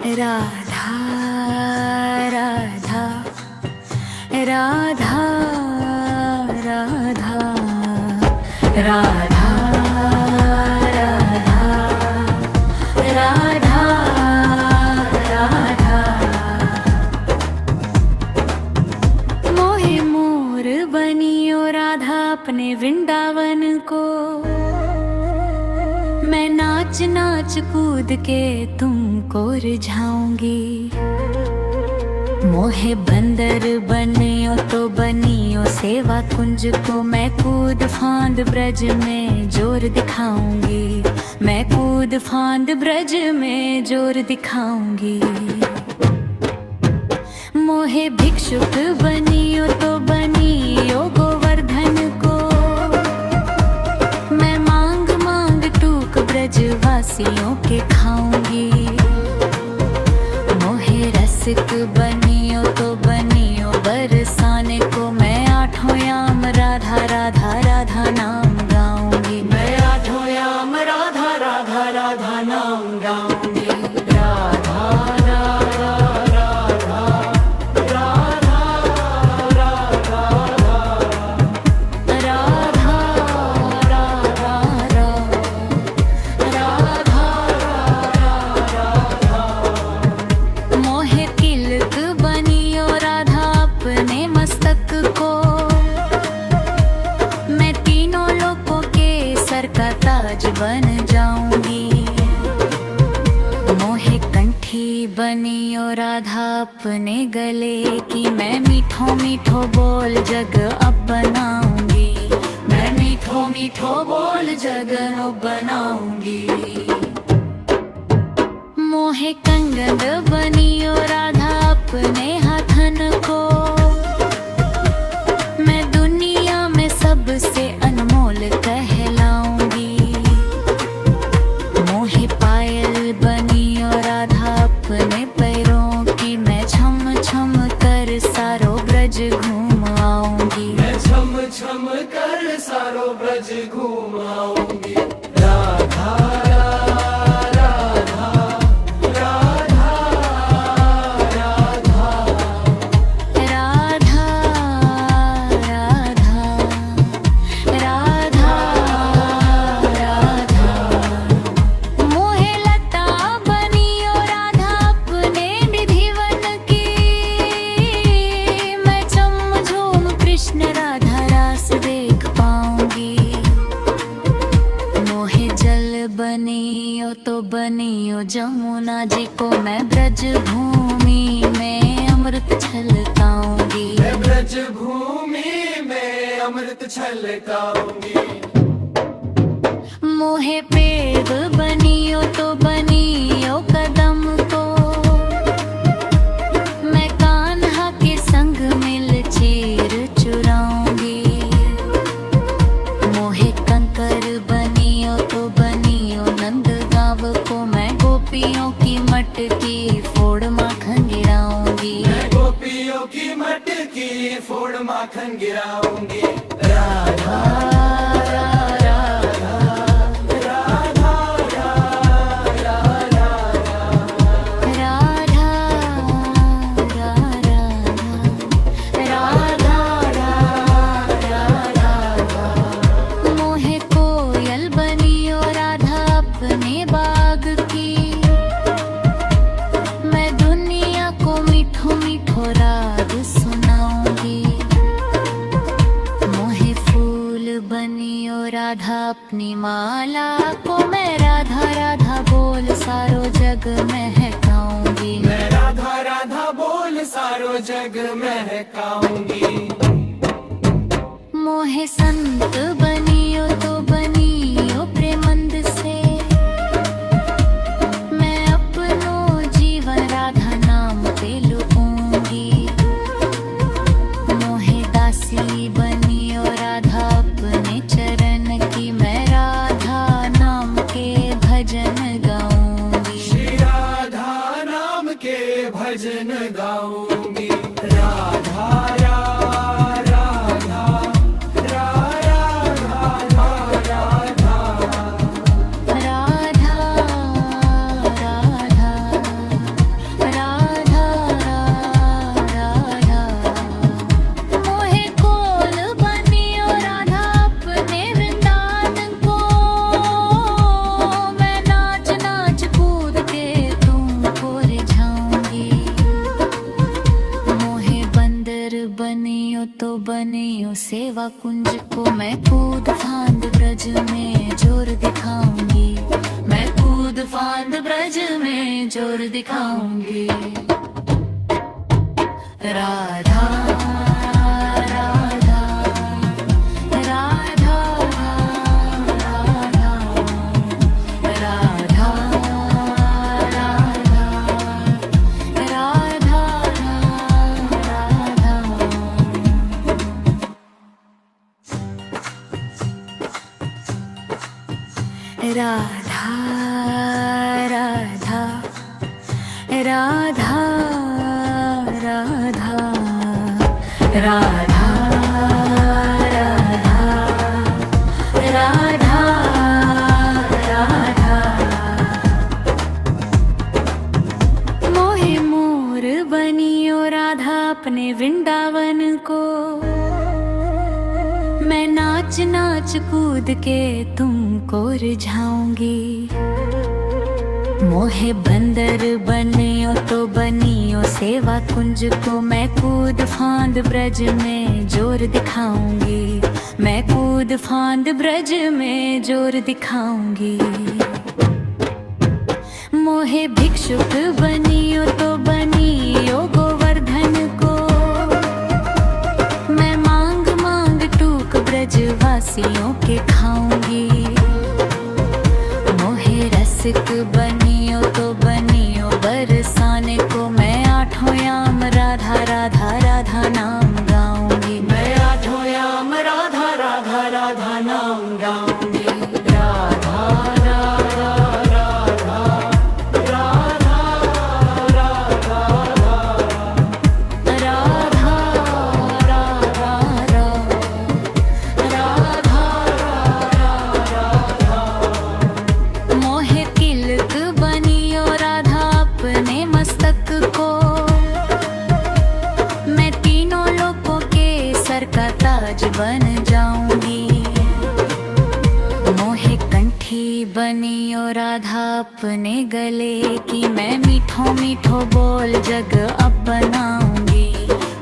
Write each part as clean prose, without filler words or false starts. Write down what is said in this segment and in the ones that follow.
राधा राधा राधा राधा राधा राधा राधा मोहे मोर बनियो राधा अपने वृंदावन को। मैं नाच नाच कूद के तुमको रिझाऊंगी। मोहे बंदर बनियो तो बनियो सेवा कुंज को। मैं कूद फांद ब्रज में जोर दिखाऊंगी। मैं कूद फांद ब्रज में जोर दिखाऊंगी। मोहे भिक्षुक बनियो तो बनियो गोवर्धन को। मैं मांग मांग टूक ब्रजवासियों के खाऊंगी। मोहे रसिक बनियो तो बनियो बरसाने को। मैं आठों याम राधा राधा राधा नाम गाऊंगी। मैं आठों याम राधा राधा राधा नाम गाऊंगी। राधा राधा राधा राधा राधा राधा राधा। मोहे तिलक बनियो राधा अपने मस्तक को। मैं तीनों लोगों के सर का ताज बन जाऊंगी। मोहे कंठी बनियो राधा अपने गले की। मैं मीठो मीठो बोल जग अब बनाऊंगी। मैं मीठो मीठो बोल जग अब बनाऊंगी। मोहे कंगन बनियो राधा अपने हाथन को। मैं दुनिया में सबसे अनमोल कहलाऊंगी। मोहे पायल बनियो राधा अपने पैरों की। मैं छम छम कर सारो ब्रज घूम आऊंगी। मैं छम छम कर सारो ब्रज घूम आऊंगी। राधा राधा राधा राधा राधा राधा राधा। मोहे लता बनियो राधा अपने निधिवन की। मैं चम झूम कृष्ण राधा रास देख पाऊंगी। मोहे जल बनियो तो बनियो जमुना जी को। मैं ब्रज भूमि में अमृत छलकाऊंगी। मैं ब्रज भूमि में अमृत छलकाऊंगी। मोहे पेड़ बनियो तो बनियो कदम को। मैं कान्हा के संग मिल चीर चुराऊंगी। मोहे कंकर बनियो तो बनियो नंद गाँव को। मैं गोपियों की मटकी फोड़ माखन गिराऊंगी। मैं गोपियों की मटकी फोड़ माखन गिराऊंगी। राधा राधा राधा राधा राधा राधा। मोहे कोयल बनियो राधा अपने बाग की। मैं दुनिया को मीठो मीठो राग सुनाऊंगी। मोहे फूल बनियो राधा अपनी माला को। मैं राधा राधा बोल सारो जग महकाऊंगी। मैं राधा राधा बोल सारो जग महकाऊंगी। मोहे संत बनियो तो बनियो प्रेमंद से। मैं अपनो जीवन राधा नाम पे लुटूंगी। मोहे दासी बनियो राधा अपने चरण की। मैं राधा नाम के भजन गाऊंगी। श्री राधा नाम के भजन गाऊंगी। राधा राधा राधा राधा सेवा कुंज को मैं कूद फांद ब्रज में जोर दिखाऊंगी, मैं कूद फांद ब्रज में जोर दिखाऊंगी। राधा राधा राधा राधा राधा राधा राधा राधा राधा राधा राधा राधा राधा मोहे मोर बनियो राधा अपने वृंदावन को, मैं नाच नाच कूद के तुमको रिझाऊंगी। मोहे बंदर बनियो तो बनियो सेवा कुंज को, मैं कूद फांद ब्रज में जोर दिखाऊंगी, मैं कूद फांद ब्रज में जोर दिखाऊंगी। मोहे भिक्षुक बनियो तो बनियो गोवर्धन को, मैं मांग मांग टूक ब्रजवासियों के खाऊंगी। मोहे रसिक बनियो तो बनियो बरसाने को, मैं आठों याम राधा राधा राधा नाम गाऊंगी, मैं आठों याम राधा राधा राधा नाम गाऊंगी। राधा राधा राधा राधा राधा राधा राधा मोहे तिलक बनियो राधा अपने मस्तक को, मैं तीनों लोगों के सर का ताज बन जाऊंगी। मोहे कंठी बनियो राधा अपने गले की, मैं मीठो मीठो बोल जग अब बनाऊंगी,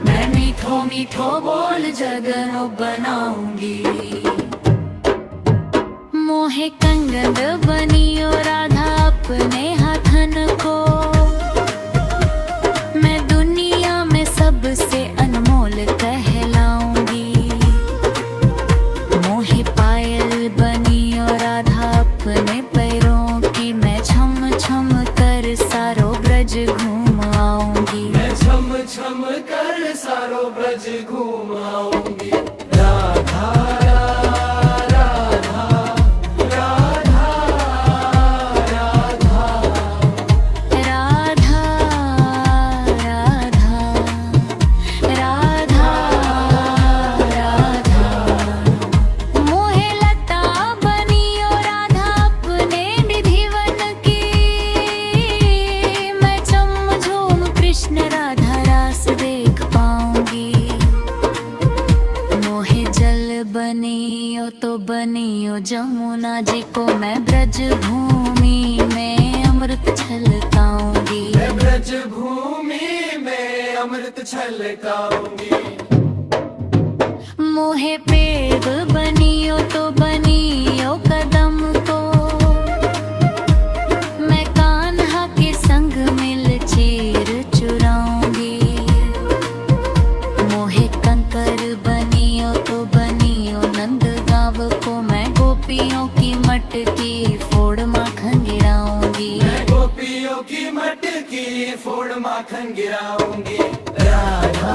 मैं मीठो मीठो बोल जग अब बनाऊंगी। मोहे कंगन बनियो राधा अपने हाथन को, मैं दुनिया में सबसे अनमोल कहलाऊंगी। मोहे पायल बनियो राधा अपने पैरों की, मैं छम छम कर सारो ब्रज घूम आऊंगी, मैं छम छम कर सारो ब्रज घूम आऊंगी। राधा बनियो तो बनियो जमुना जी को, मैं ब्रज भूमि में अमृत छलकाऊंगी, मैं ब्रज भूमि में अमृत छलकाऊंगी। मोहे पेड़ बनियो तो बनियो कदम को, मैं कान्हा के संग मिल चीर चुराऊंगी। मोहे कंकर बनियो तो बनियो नंदगांव को, मैं गोपियों की मटकी फोड़ माखन गिराऊंगी, मैं गोपियों की मटकी फोड़ माखन गिराऊंगी। राधा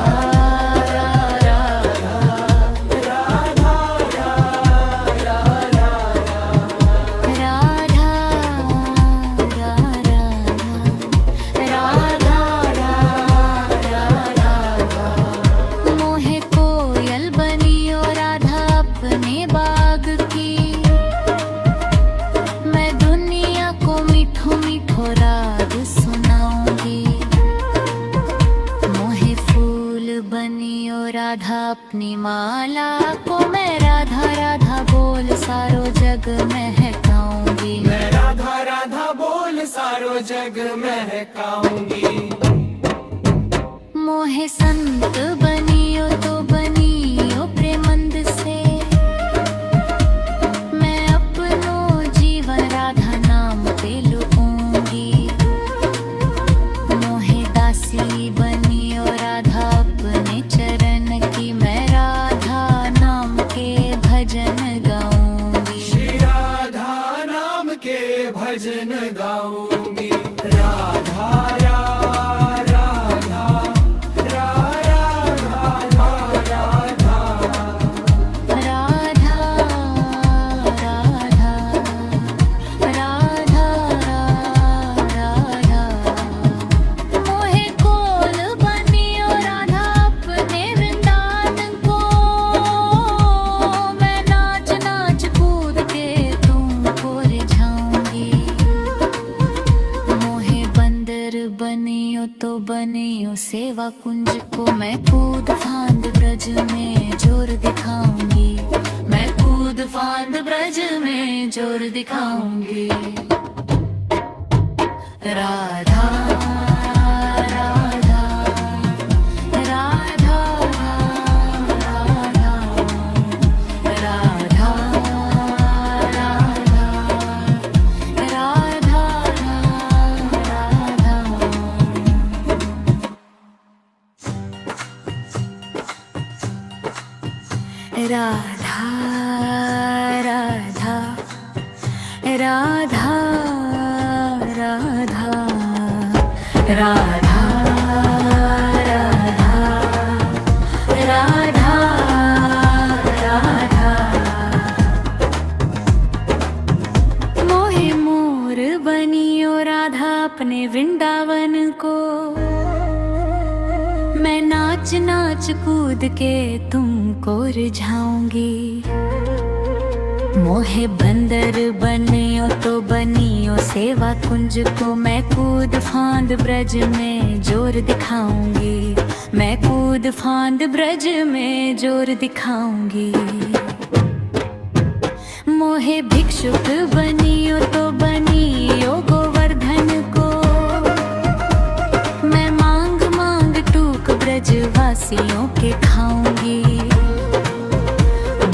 राधा अपनी माला को, मैं राधा राधा बोल सारो जग महकाऊंगी, मैं राधा राधा बोल सारो जग महकाऊंगी। मोहे संत बनियो तो बनियो प्रेमंद से, भजन गाऊंगी। राधा राधा राधा राधा राधा राधा राधा राधा राधा मोहे कोल बनियो राधा अपने वृंदावन को। मैं नाच नाच कूद के तुमको रिझाऊंगी। मोहे बंदर बनियो तो बनियो सेवा कुंज को। मैं कूद फांद ब्रज में जोर दिखाऊंगी। मैं कूद फांद ब्रज में जोर दिखाऊंगी। राधा राधा राधा राधा राधा राधा राधा राधा राधा राधा राधा राधा राधा राधा मोहे मोर बनियो राधा अपने वृंदावन को। मैं नाच नाच कूद के तुमको रिझाऊंगी। मोहे बंदर बनियो तो बनियो सेवा कुंज को। मैं कूद फांद ब्रज में जोर दिखाऊंगी। मैं कूद फांद ब्रज में जोर दिखाऊंगी। मोहे भिक्षुक बनियो तो बनियो गोवर्धन को। मैं मांग मांग टूक ब्रजवासियों के खाऊंगी।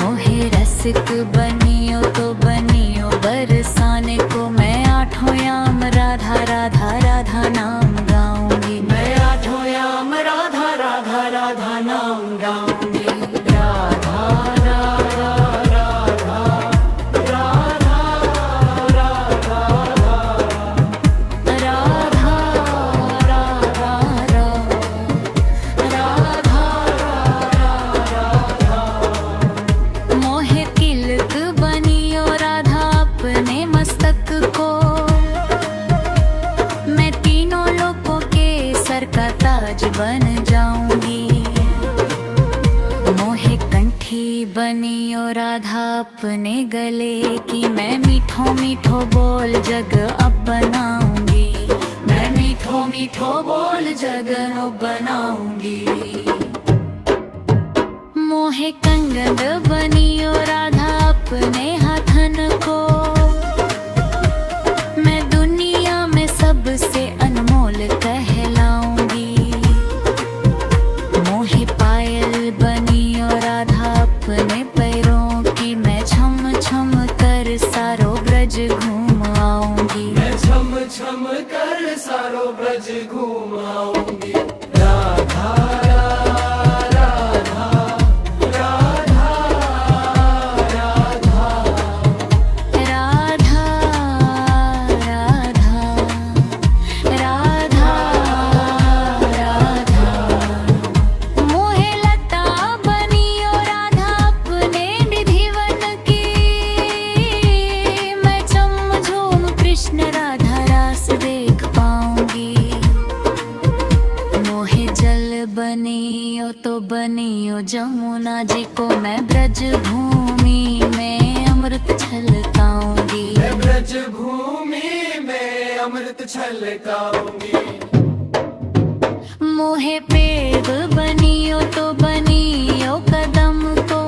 मोहे रसिक बनियो तो बनियो बरसाने को। मैं आठों याम राधा राधा राधा नाम गाऊंगी। मैं आठों याम राधा राधा राधा नाम गाऊंगी। राधा राधा राधा राधा राधा राधा राधा मोहे तिलक बनियो राधा अपने मस्तक को। मैं तीनों लोगों के सर का ताज बन जाऊंगी। मोहे कंठी बनियो राधा अपने गले की। मैं मीठो मीठो बोल जग अब बनाऊंगी। मैं मीठो मीठो बोल जग अब बनाऊंगी। मोहे कंगन बनियो राधा अपने हाथन को। मैं दुनिया में सबसे अनमोल कहलाऊंगी। मोहे पायल बनियो राधा अपने पैरों की। मैं छम छम कर सारो ब्रज घूम आऊंगी। मैं छम छम कर सारो ब्रज घूम आऊंगी। राधा राधा राधा राधा राधा राधा राधा राधा मोहे लता बनियो राधा अपने निधिवन की। मैं चम झूम कृष्ण राधा रास देख पाऊंगी। मोहे जल बनियो तो बनियो जमुना जी को। मैं ब्रज भूमि में अमृत छलकाऊंगी। मैं ब्रज भूमि में अमृत छलकाऊंगी। मोहे पेड़ बनियो तो बनियो कदम को।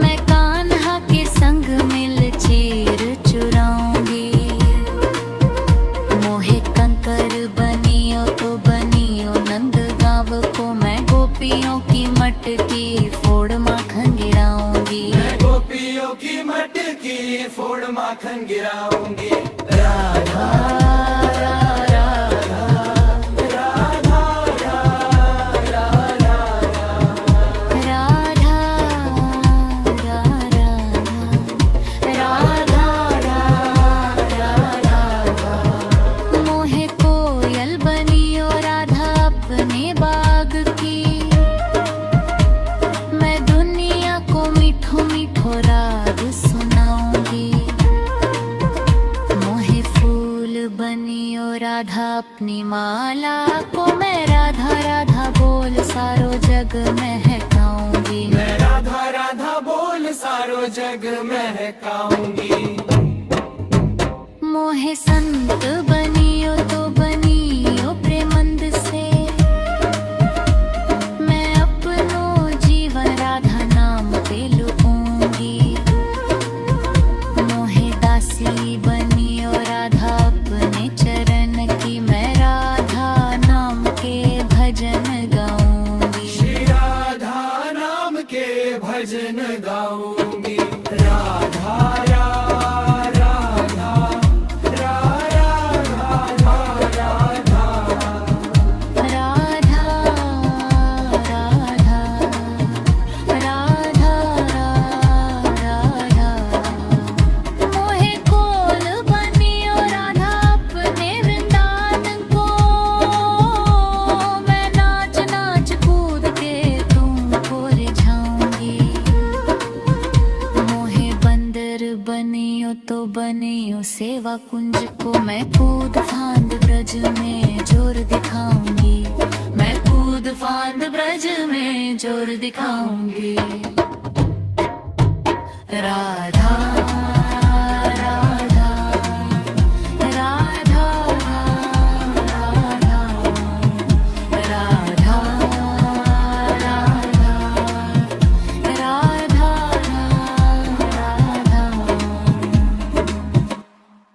मैं कान्हा के संग मिल चीर चुराऊंगी। मोहे कंकर बनियो तो बनियो नंद गांव को। मैं गोपियों की मटकी फोड़ माखन गिराऊंगी। मैं गोपियों की मटकी फोड़ माखन गिराऊंगी। राधा राधा राधा राधा राधा राधा अपनी माला को मैं राधा राधा बोल सारो जग महकाऊंगी। मैं राधा राधा बोल सारो जग महकाऊंगी। मोहे संत बनियो तो बनियो प्रेमंद से, मैं अपनो जीवन राधा नाम पे लुटाऊंगी। मोहे दासी बनियो राधा अपने चरण की, मैं राधा नाम के भजन गाऊंगी। श्री राधा नाम के भजन गाऊंगी। राधा बनियो तो बनियो सेवा कुंज को, मैं कूद फांद ब्रज में जोर दिखाऊंगी। मैं कूद फांद ब्रज में जोर दिखाऊंगी। राधा